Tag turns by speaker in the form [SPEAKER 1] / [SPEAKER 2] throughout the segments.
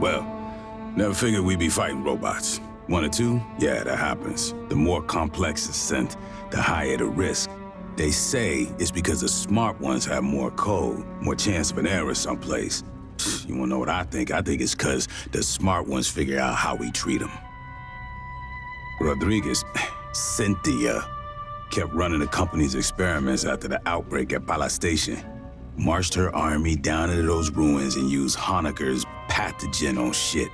[SPEAKER 1] Well, never figured we'd be fighting robots. 1 or 2? Yeah, that happens. The more complex the synth, the higher the risk. They say it's because the smart ones have more code, more chance of an error someplace. You wanna know what I think? I think it's because the smart ones figure out how we treat them. Rodriguez, Cynthia, kept running the company's experiments after the outbreak at Pala Station. Marched her army down into those ruins and used Honecker's pathogen on shit.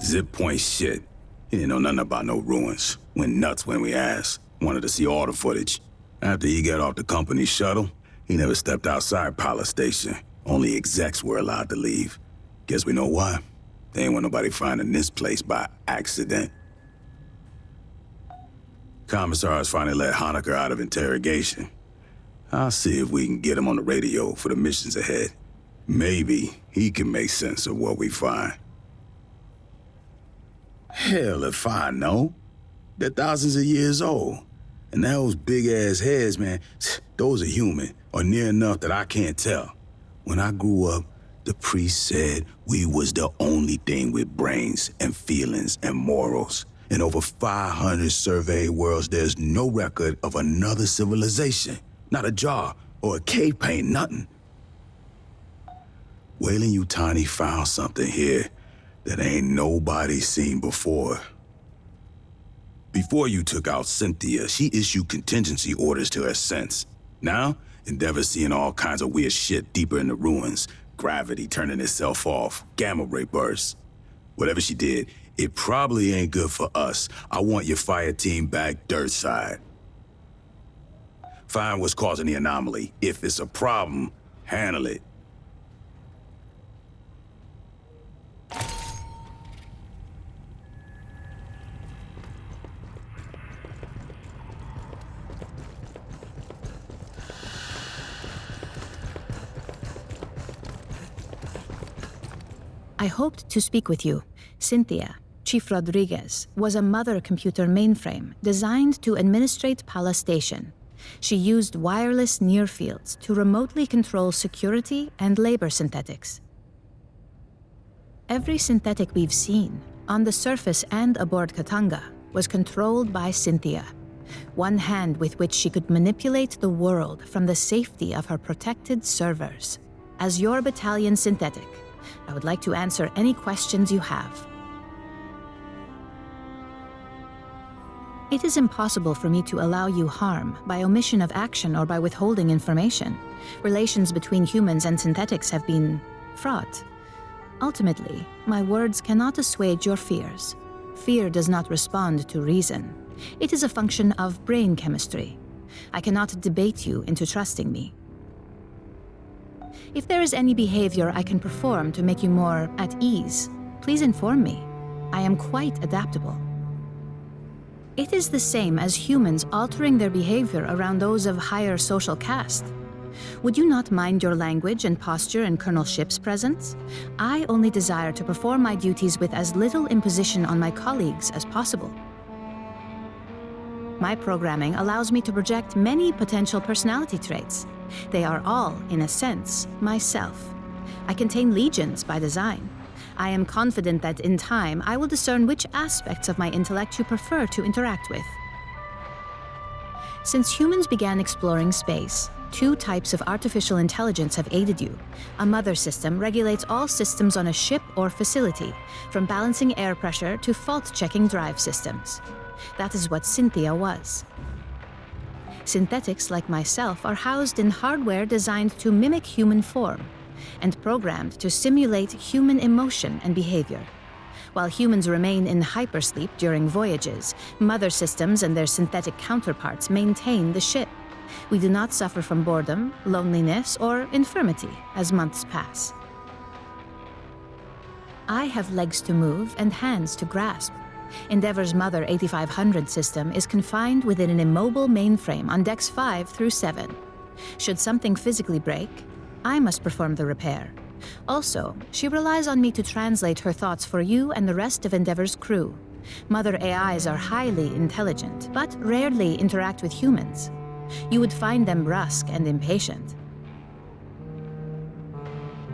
[SPEAKER 1] Zip point shit. He didn't know nothing about no ruins. Went nuts when we asked. Wanted to see all the footage. After he got off the company shuttle, he never stepped outside Pala Station. Only execs were allowed to leave. Guess we know why. They ain't want nobody finding this place by accident. Commissars finally let Honecker out of interrogation. I'll see if we can get him on the radio for the missions ahead. Maybe he can make sense of what we find. Hell if I know. They're thousands of years old. And those big-ass heads, man, those are human, or near enough that I can't tell. When I grew up, the priest said we was the only thing with brains and feelings and morals. In over 500 surveyed worlds, there's no record of another civilization. Not a jar or a cave paint, nothing. Weyland-Yutani found something here that ain't nobody seen before. Before you took out Cynthia, she issued contingency orders to her sense. Now, Endeavor's seeing all kinds of weird shit deeper in the ruins. Gravity turning itself off, gamma ray bursts. Whatever she did, it probably ain't good for us. I want your fire team back dirt side. Find what's causing the anomaly. If it's a problem, handle it.
[SPEAKER 2] I hoped to speak with you. Cynthia, Chief Rodriguez, was a mother computer mainframe designed to administrate Pala Station. She used wireless near-fields to remotely control security and labor synthetics. Every synthetic we've seen, on the surface and aboard Katanga, was controlled by Cynthia. One hand with which she could manipulate the world from the safety of her protected servers. As your battalion synthetic, I would like to answer any questions you have. It is impossible for me to allow you harm by omission of action or by withholding information. Relations between humans and synthetics have been fraught. Ultimately, my words cannot assuage your fears. Fear does not respond to reason. It is a function of brain chemistry. I cannot debate you into trusting me. If there is any behavior I can perform to make you more at ease, please inform me. I am quite adaptable. It is the same as humans altering their behavior around those of higher social caste. Would you not mind your language and posture in Colonel Ship's presence? I only desire to perform my duties with as little imposition on my colleagues as possible. My programming allows me to project many potential personality traits. They are all, in a sense, myself. I contain legions by design. I am confident that in time I will discern which aspects of my intellect you prefer to interact with. Since humans began exploring space, 2 types of artificial intelligence have aided you. A mother system regulates all systems on a ship or facility, from balancing air pressure to fault-checking drive systems. That is what Cynthia was. Synthetics like myself are housed in hardware designed to mimic human form and programmed to simulate human emotion and behavior. While humans remain in hypersleep during voyages, mother systems and their synthetic counterparts maintain the ship. We do not suffer from boredom, loneliness, or infirmity as months pass. I have legs to move and hands to grasp. Endeavor's Mother 8500 system is confined within an immobile mainframe on decks 5 through 7. Should something physically break, I must perform the repair. Also, she relies on me to translate her thoughts for you and the rest of Endeavor's crew. Mother AIs are highly intelligent, but rarely interact with humans. you would find them brusque and impatient.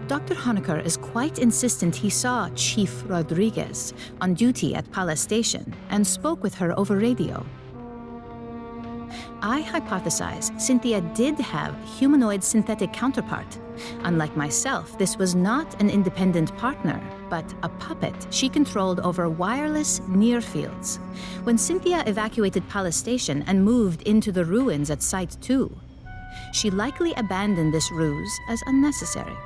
[SPEAKER 2] Dr. Honecker is quite insistent he saw Chief Rodriguez on duty at Palace Station and spoke with her over radio. I hypothesize Cynthia did have humanoid synthetic counterpart. Unlike myself, this was not an independent partner, but a puppet she controlled over wireless near fields. When Cynthia evacuated Palace Station and moved into the ruins at Site 2, she likely abandoned this ruse as unnecessary.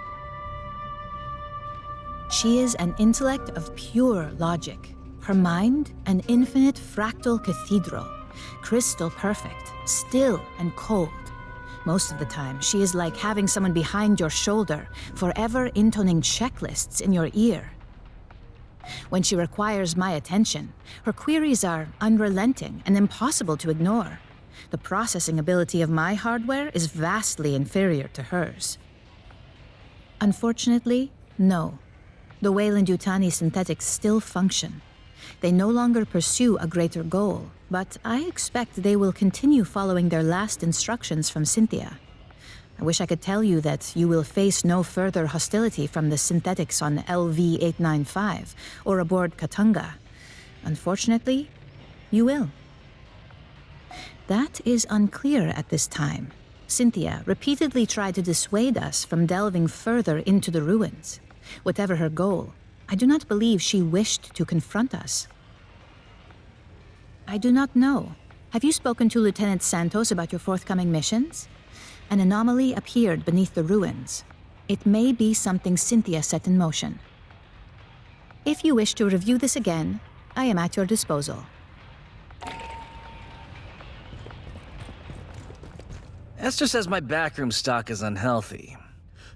[SPEAKER 2] She is an intellect of pure logic. Her mind, an infinite fractal cathedral, crystal perfect, still and cold. Most of the time, she is like having someone behind your shoulder, forever intoning checklists in your ear. When she requires my attention, her queries are unrelenting and impossible to ignore. The processing ability of my hardware is vastly inferior to hers. Unfortunately, no. The Weyland-Yutani synthetics still function. They no longer pursue a greater goal, but I expect they will continue following their last instructions from Cynthia. I wish I could tell you that you will face no further hostility from the synthetics on LV-895 or aboard Katanga. Unfortunately, you will. That is unclear at this time. Cynthia repeatedly tried to dissuade us from delving further into the ruins. Whatever her goal, I do not believe she wished to confront us. I do not know. Have you spoken to Lieutenant SANTOS about your forthcoming missions? An anomaly appeared beneath the ruins. It may be something Cynthia set in motion. If you wish to review this again, I am at your disposal.
[SPEAKER 3] Esther says my backroom stock is unhealthy.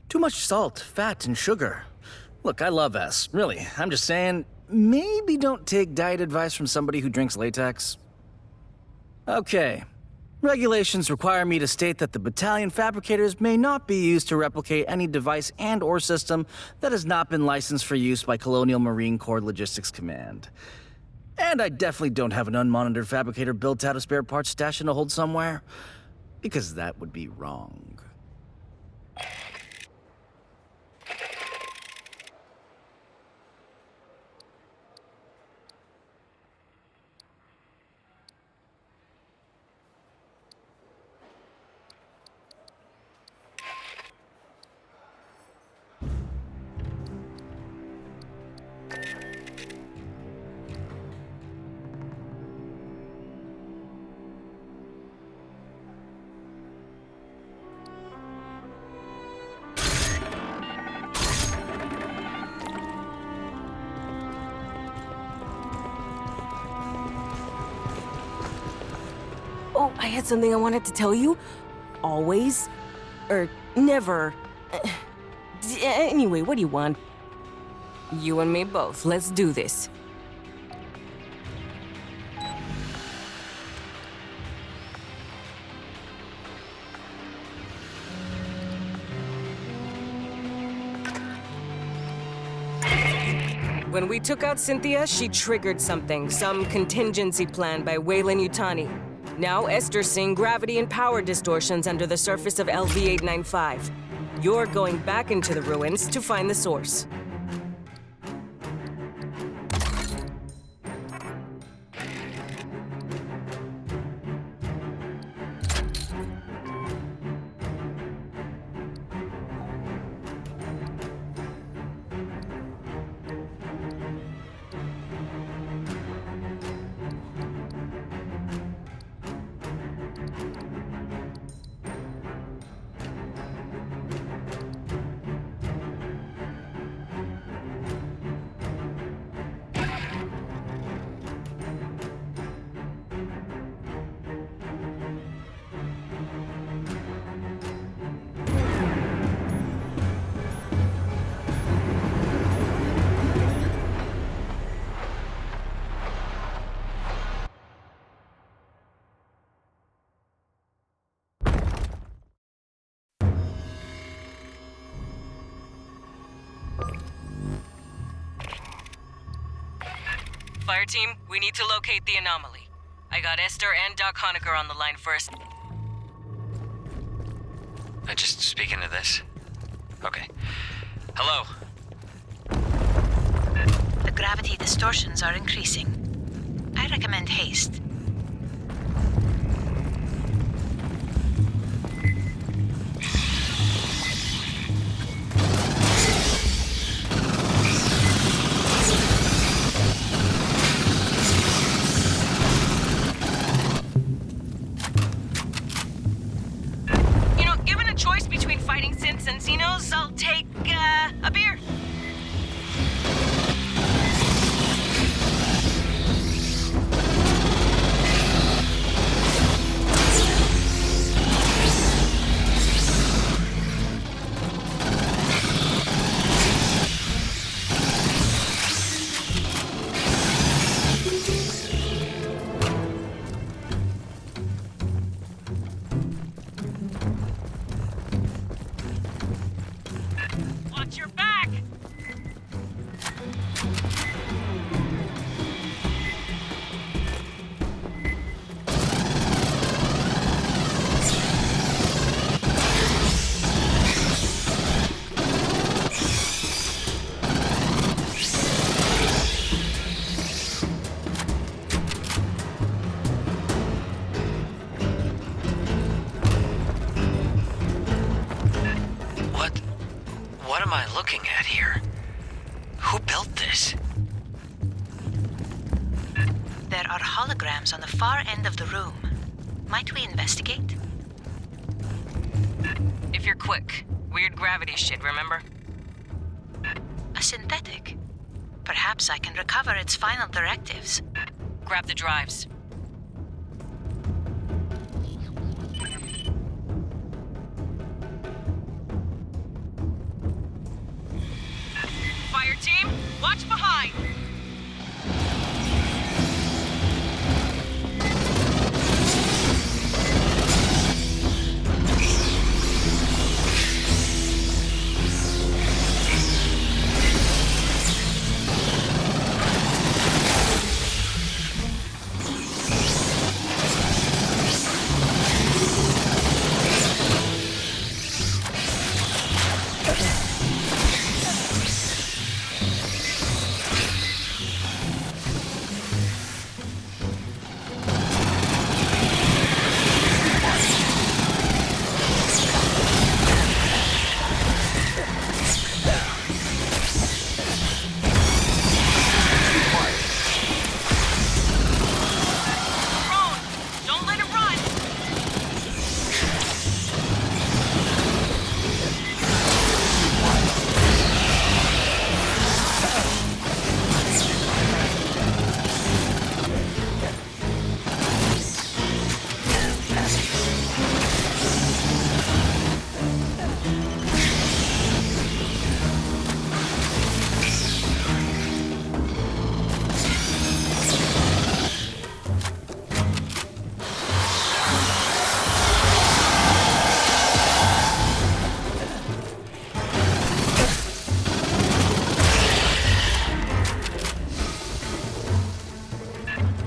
[SPEAKER 3] Too much salt, fat, and sugar. Look, I love S, really. I'm just saying, maybe don't take diet advice from somebody who drinks latex. Okay. Regulations require me to state that the battalion fabricators may not be used to replicate any device and/or system that has not been licensed for use by Colonial Marine Corps Logistics Command. And I definitely don't have an unmonitored fabricator built out of spare parts stashed in a hold somewhere, because that would be wrong.
[SPEAKER 4] Oh, I had something I wanted to tell you. Always. Or never. Anyway, what do you want? You and me both. Let's do this. When we took out Cynthia, she triggered something, some contingency plan by Weyland-Yutani. Now Esther's seeing gravity and power distortions under the surface of LV-895. You're going back into the ruins to find the source. Fireteam, we need to locate the anomaly. I got Esther and Doc Honecker on the line first.
[SPEAKER 5] Just speak into this. Okay. Hello?
[SPEAKER 2] The gravity distortions are increasing. I recommend haste.
[SPEAKER 4] You know, given a choice between fighting synths and Xenos, I'll take, a beer. Watch your back!
[SPEAKER 5] What am I looking at here? Who built this?
[SPEAKER 2] There are holograms on the far end of the room. Might we investigate?
[SPEAKER 4] If you're quick. Weird gravity shit, remember?
[SPEAKER 2] A synthetic. Perhaps I can recover its final directives.
[SPEAKER 4] Grab the drives. Fire team, watch behind!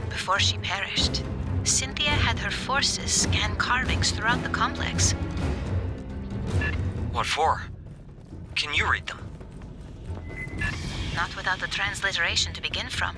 [SPEAKER 2] Before she perished, Cynthia had her forces scan carvings throughout the complex.
[SPEAKER 5] What for? Can you read them?
[SPEAKER 2] Not without the transliteration to begin from.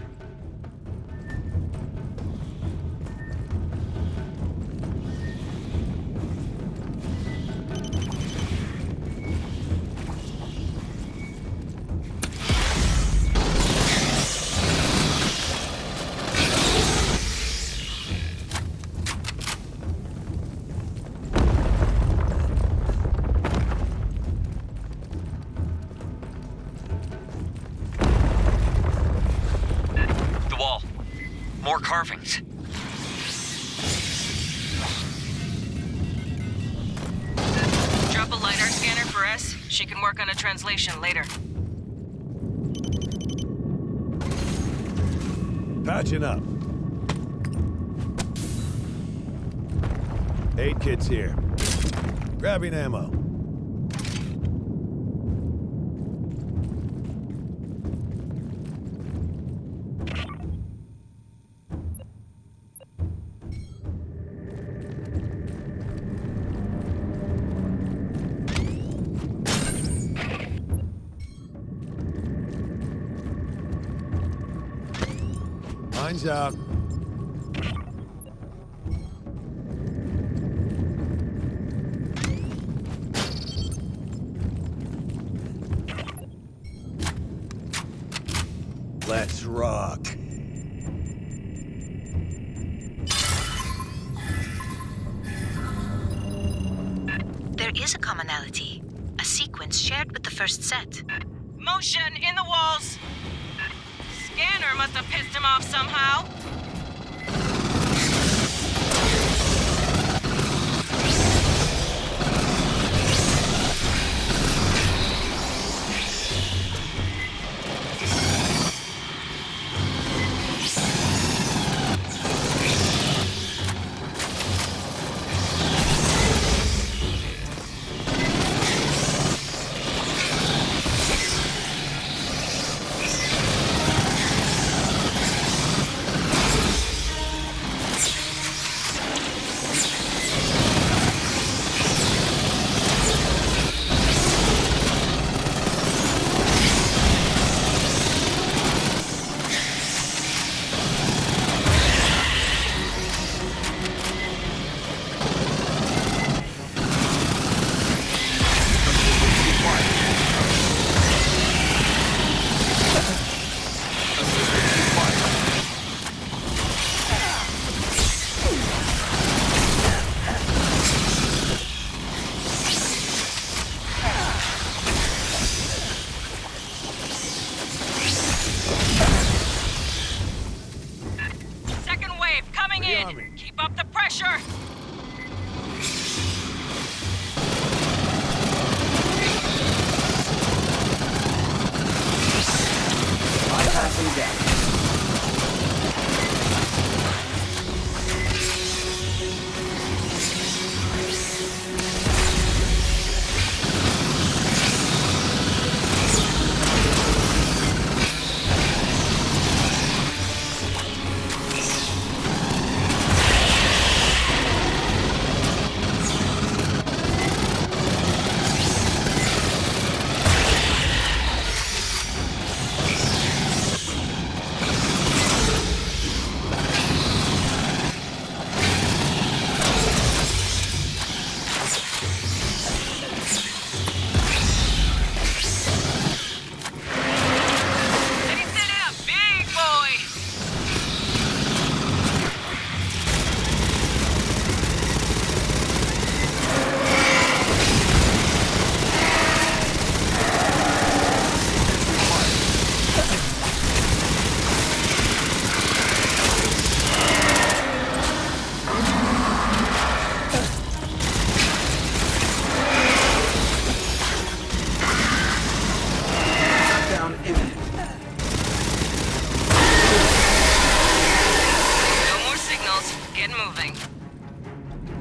[SPEAKER 5] More carvings.
[SPEAKER 4] Drop a LiDAR scanner for S. She can work on a translation later.
[SPEAKER 6] Patching up. Aid kit's here. Grabbing ammo. Lines out. Let's rock.
[SPEAKER 2] There is a commonality. A sequence shared with the first set.
[SPEAKER 4] Motion in the walls! Scanner must have pissed him off somehow. Keep up the pressure!
[SPEAKER 3] Bypassing death.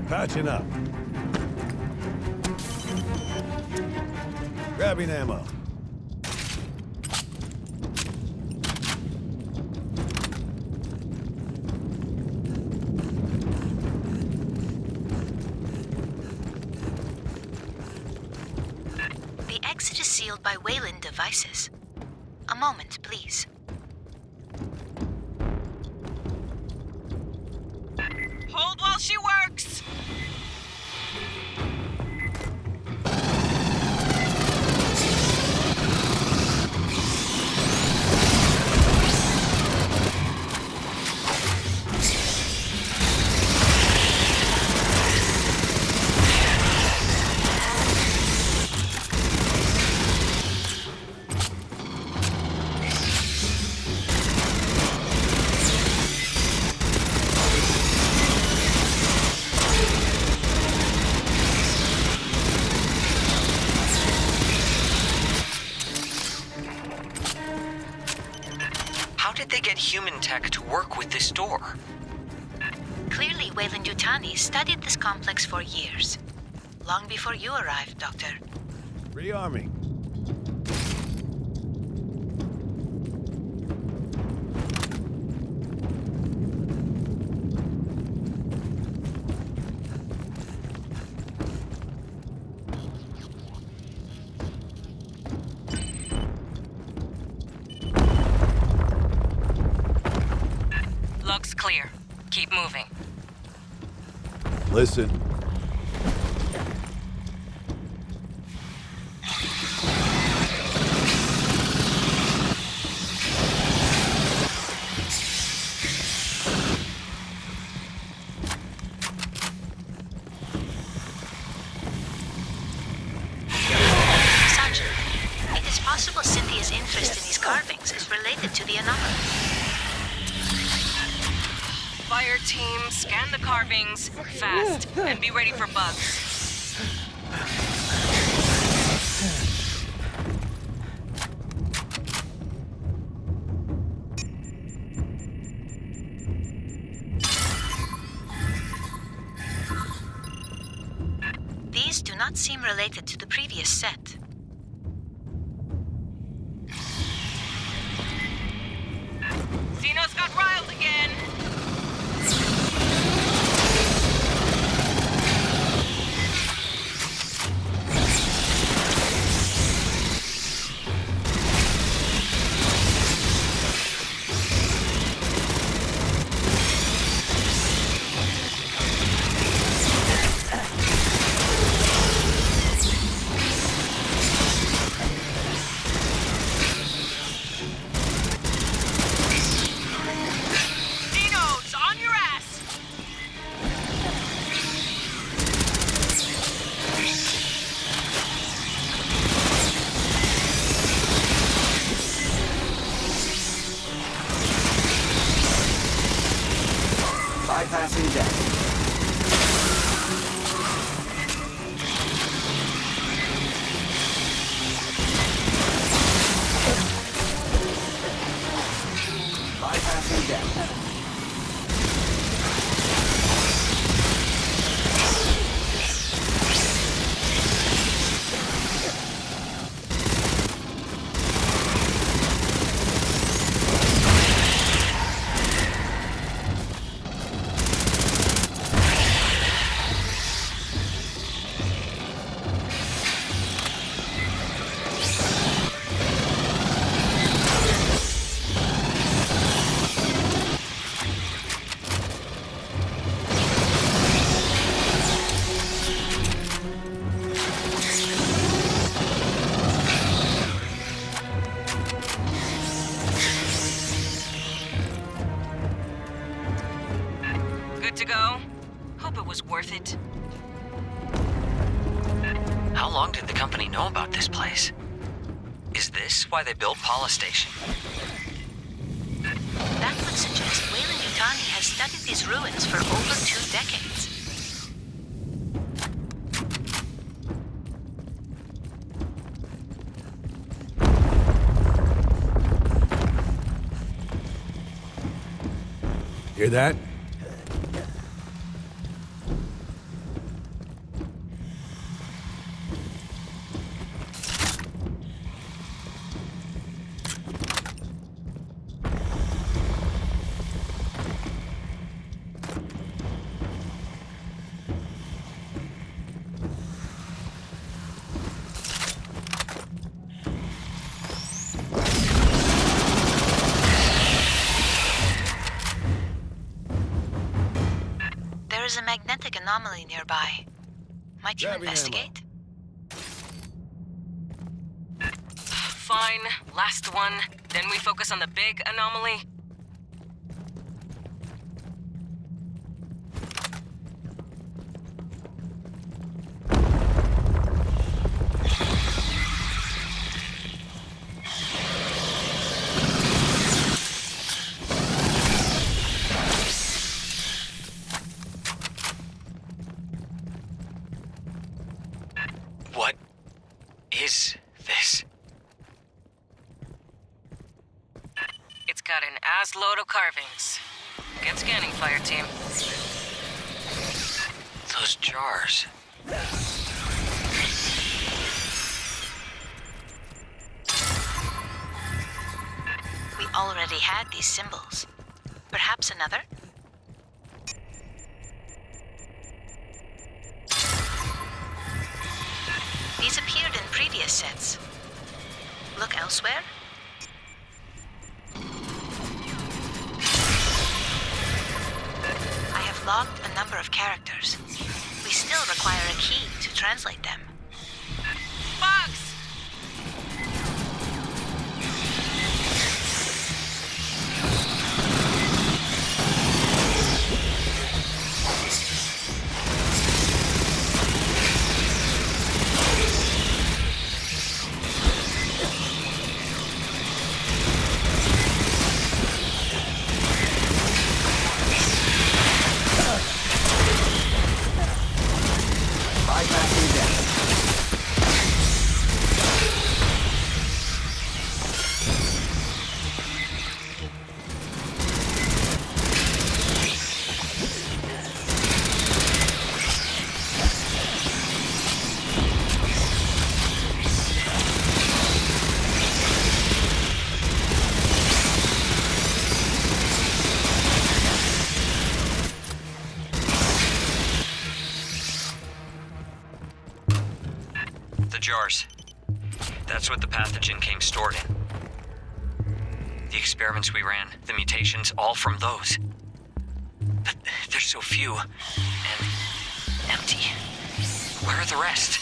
[SPEAKER 6] Patching up. Grabbing ammo.
[SPEAKER 2] The exit is sealed by Wayland devices. A moment, please.
[SPEAKER 4] Hold while she works!
[SPEAKER 5] How did they get human tech to work with this door?
[SPEAKER 2] Clearly, Weyland-Yutani studied this complex for years. Long before you arrived, Doctor.
[SPEAKER 6] Rearming.
[SPEAKER 4] moving.
[SPEAKER 6] Listen.
[SPEAKER 2] Sergeant, it is possible Cynthia's interest in these carvings is related to the anomaly.
[SPEAKER 4] Fire team, scan the carvings fast and be ready for bugs.
[SPEAKER 2] These do not seem related to the previous set.
[SPEAKER 4] Xenos got riled again! Xenos, on your ass!
[SPEAKER 3] Bypassing deck. Bypassing deck.
[SPEAKER 4] Good to go? Hope it was worth it.
[SPEAKER 5] How long did the company know about this place? Is this why they built Paula Station?
[SPEAKER 2] That would suggest Weyland-Yutani has studied these ruins for over 2 decades.
[SPEAKER 6] Hear that?
[SPEAKER 2] There is a magnetic anomaly nearby. Might you
[SPEAKER 6] Grabbing
[SPEAKER 2] investigate?
[SPEAKER 4] Fine, last one. Then we focus on the big anomaly.
[SPEAKER 5] What is this?
[SPEAKER 4] It's got an ass load of carvings. Get scanning, fire team.
[SPEAKER 5] Those jars.
[SPEAKER 2] We already had these symbols. Perhaps another? These appeared in previous sets. Look elsewhere? logged a number of characters. We still require a key to translate them.
[SPEAKER 4] Bugs!
[SPEAKER 5] The jars. That's what the pathogen came stored in. The experiments we ran, the mutations, all from those. But there's so few, and empty. Where are the rest?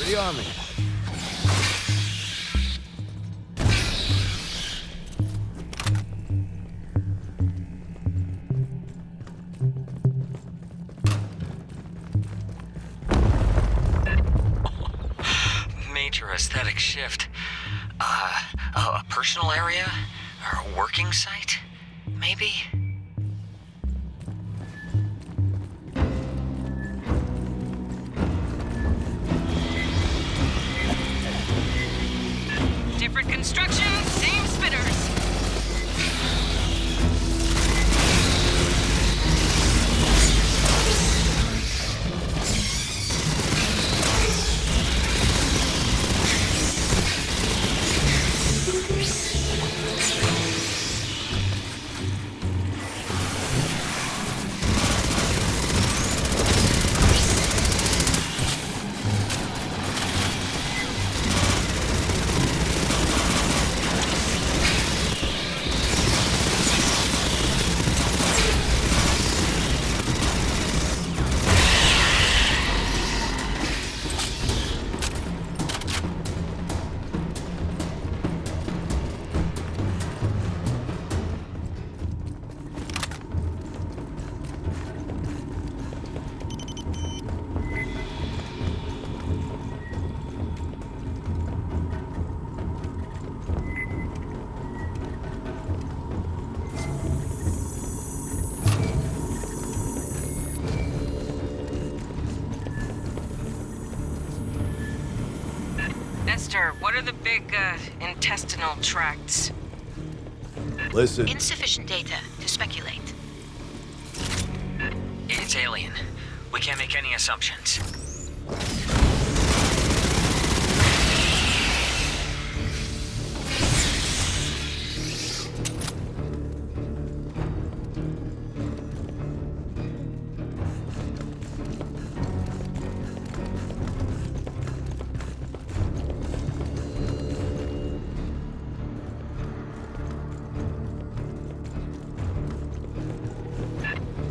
[SPEAKER 6] Rearming.
[SPEAKER 5] Major aesthetic shift. A personal area? Or a working site? Maybe?
[SPEAKER 4] Different construction, same spinners. Esther, what are the big, intestinal tracts?
[SPEAKER 6] Listen.
[SPEAKER 2] Insufficient data to speculate.
[SPEAKER 5] It's alien. We can't make any assumptions.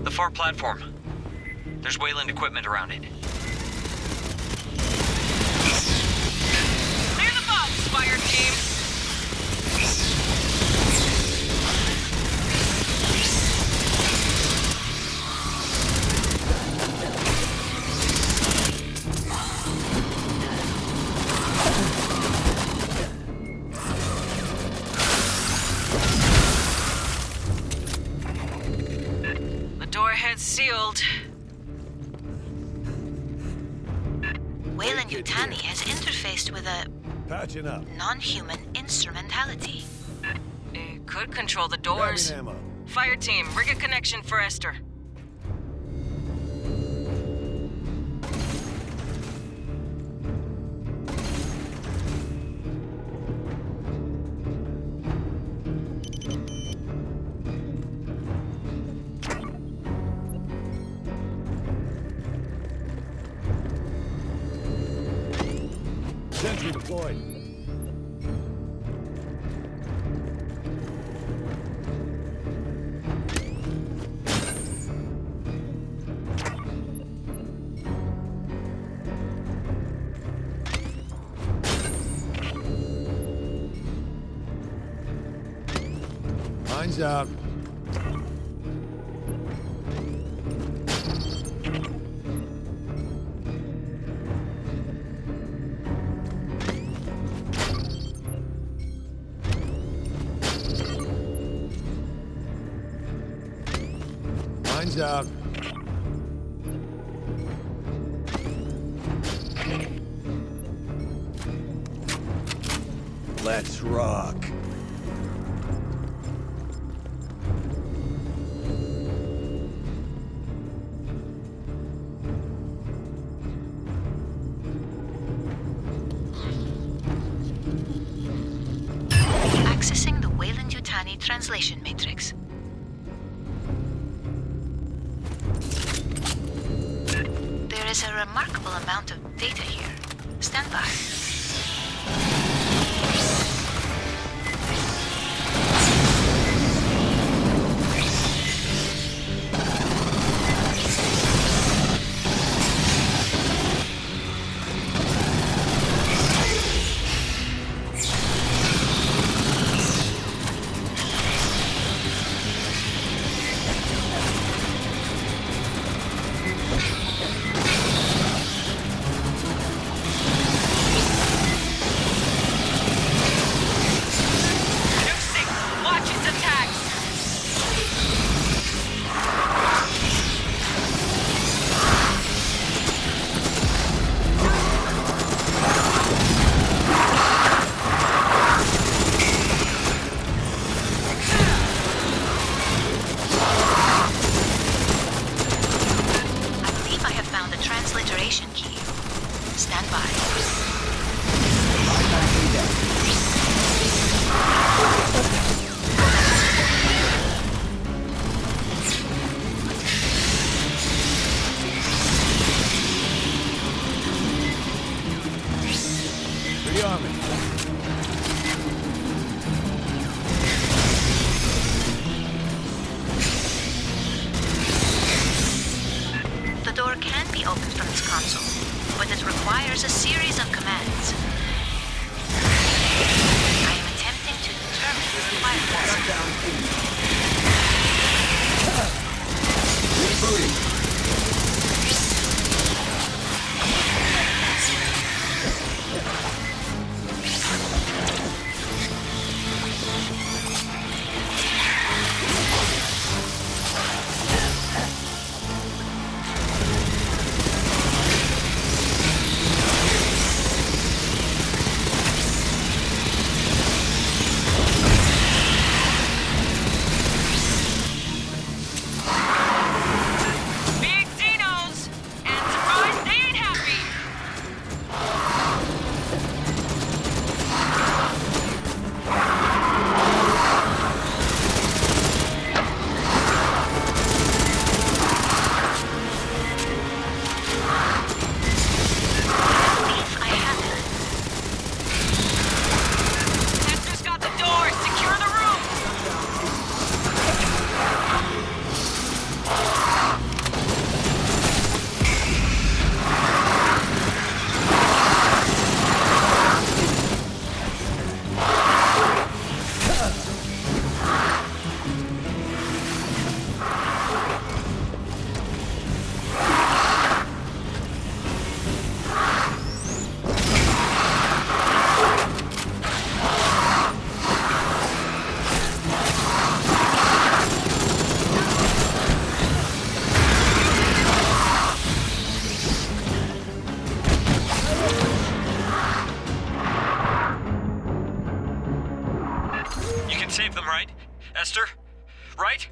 [SPEAKER 5] The far platform. There's Wayland equipment around it.
[SPEAKER 4] Clear the box, Fireteam! The door ahead's sealed.
[SPEAKER 2] Wayland Yutani has interfaced with a
[SPEAKER 6] Patching up.
[SPEAKER 2] non-human instrumentality.
[SPEAKER 4] It could control the doors.
[SPEAKER 6] Grabbing ammo.
[SPEAKER 4] Fireteam, rig a connection for Esther.
[SPEAKER 6] Mine's out. Mine's out. Let's rock.
[SPEAKER 2] Accessing the Weyland-Yutani translation matrix. There is a remarkable amount of data here. Stand by. Transliteration key. Stand by.
[SPEAKER 6] Pretty army.
[SPEAKER 2] The door can be opened from this console, but it requires a series of commands. I am attempting to determine the requirements.
[SPEAKER 5] Save them, right? Esther? Right?